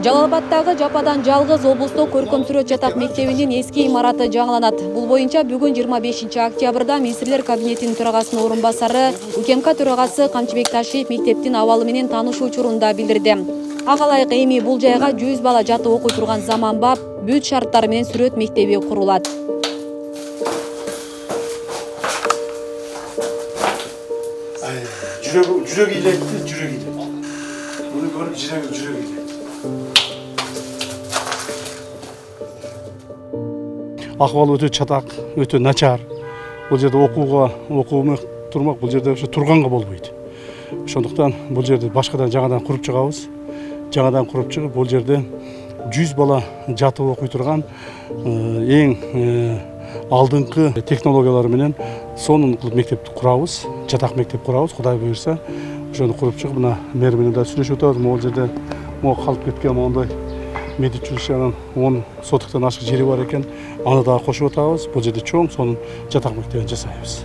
Жалал-Абадтагы жападан жалгыз облустук көркөм сүрөт жатак мектебинин эски имараты жаңыланат. Бул боюнча бүгүн 25 октябрда Министрлер кабинетинин төрагасынын орун басары УКМК төрагасы Камчыбек Ташиев мектептин абалы менен таанышуу учурунда билдирди. Ага ылайык эми бул жайга 100 бала жатып окуй турган заманбап бүт шарттар менен сүрөт мектеби курулат. Жүрөк илетти, жүрөк илетти. Муну көрүп жүрөк илетти. Акыбалы өтө чатак, өтө начар. Бул жерде окууга турмак, бул жерде турганга болбойт. Ошондуктан бул жерде башкадан жаңадан куруп чыгабыз. Жаңадан куруп чыгып, бул жерде 100 бала жатып окуй турган эң алдыңкы технологиялар менен сонун кылып мектепти курабыз, жатак мектеп курабыз. Кудай буйрса, ошону куруп чыгып, мына мэр менен да сүйлөшүп атабыз. Могул жерде калып кеткен мондай медик училищенин 10 сотуктан ашык жери бар экен. Аны да кошуп атабыз. Бул жерде чоң сонун жатак мектебин жасайбыз.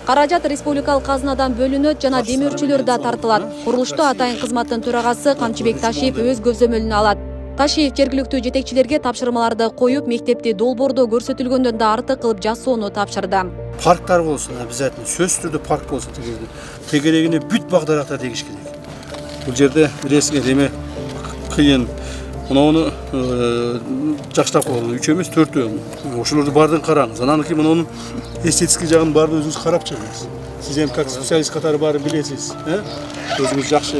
Каражат республикалык казынадан бөлүнөт жана демирчүлөр да тартылат. Курулушту атайын кызматтын төрагасы Камчыбек Ташиев өз көзөмөлүнө алат. Ташиев жергиликтүү жетекчилерге тапшырмаларды коюп, мектепти долбоордо көрсөтүлгөндөн да артык кылып жасоону тапшырды. Парктар болсун, обязательно сөзсүз түрдө парк болсун. Тегерегине бүт багдарактар тегиш керек. Бул жерде билесиңер эме кыйын. Муну жакшылап койгон 3 эмес 4. Ошолорду баардыгын караңыз. Анан кийин мунун эстетикалык жагын баардыгы өзүңүз карап чыгыңыз. Сиз эми как специалист катары баарын билесиз, өзүңүз жакшы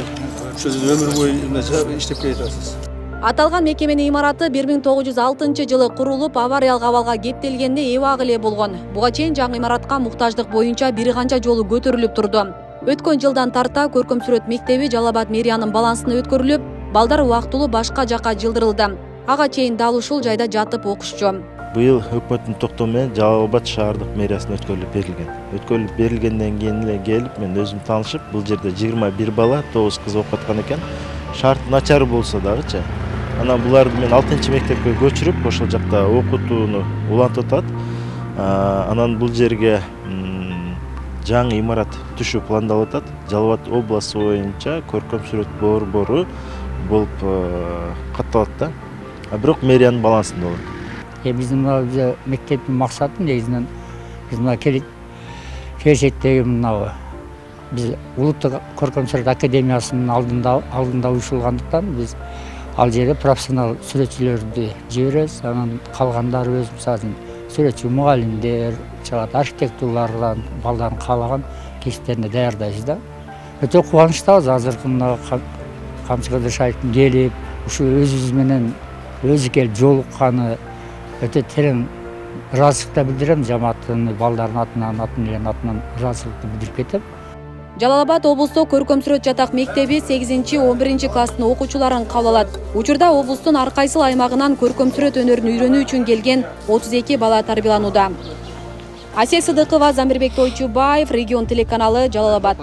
өмүр бою иштеп келатасыз. Аталган мекеменин имараты 1906 жылы курулуп, авариялык абалга кептелгенде эбак эле болгон. Буга чейин жаңы имаратка муктаждык боюнча бир канча жолу көтөрүлүп турду. Өткөн жылдан тарта көркөм сүрөт мектеби Жалал-Абад мэриянын балансына өткөрүлүп, балдар убактылуу башка жака жылдырылды. Ага чейин дал ушул жайда жатып окушчу. Быйыл өкмөттүн токтому менен Жалал-Абад шаардык мэриясына өткөрүлүп берилген. Өткөрүлүп берилгенден кийин эле келип, мен өзүм таанышып, бул жерде 21 бала, 9 кыз окуп аткан экен. Шарт начар болсо дагычы. Анан буларды мен 6 мектепке көчүрүп, ошол жакта окутууну улантып атат. Анан бул жерге жаңы имарат түшүү пландалып атат. Жалал-Абад областы боюнча көркөм сүрөт борбору болуп катталат да. Бирок мэриянын балансында болот. Биздин мектептин максаты негизинен биз мына келечектеги мына биз улуттук көркөм сүрөт академиясынын алдында уюшулгандыктан биз ал жерде профессионал сүрөтчүлөрдү жиберебиз. Анан калгандары өз мисалы сүрөтчү мугалимдер, чыгат архитектурлардан балдардын каалаган кесиптерине даярдайбыз да. Өтө кубанычтабыз азыркы мына Камчыбек Ташиевдин келип, ушу өзүбүз менен өзү келип жолукканы өтө терең ыраазычылыкты билдирем. Жамааттын балдардын атынан, атын элен атынан ыраазычылыкты билдирип кетем. Жалал-Абад облустук көркөм сүрөт жатак мектеби 8-11 класстын окуучуларын кабыл алат. Учурда облустун ар кайсыл аймагынан көркөм сүрөт өнөрүн үйрөнүү үчүн келген 32 бала тарбияланууда. Асия Сыдыкова, Замирбек Тойчубаев, Регион телеканалы, Жалал-Абад.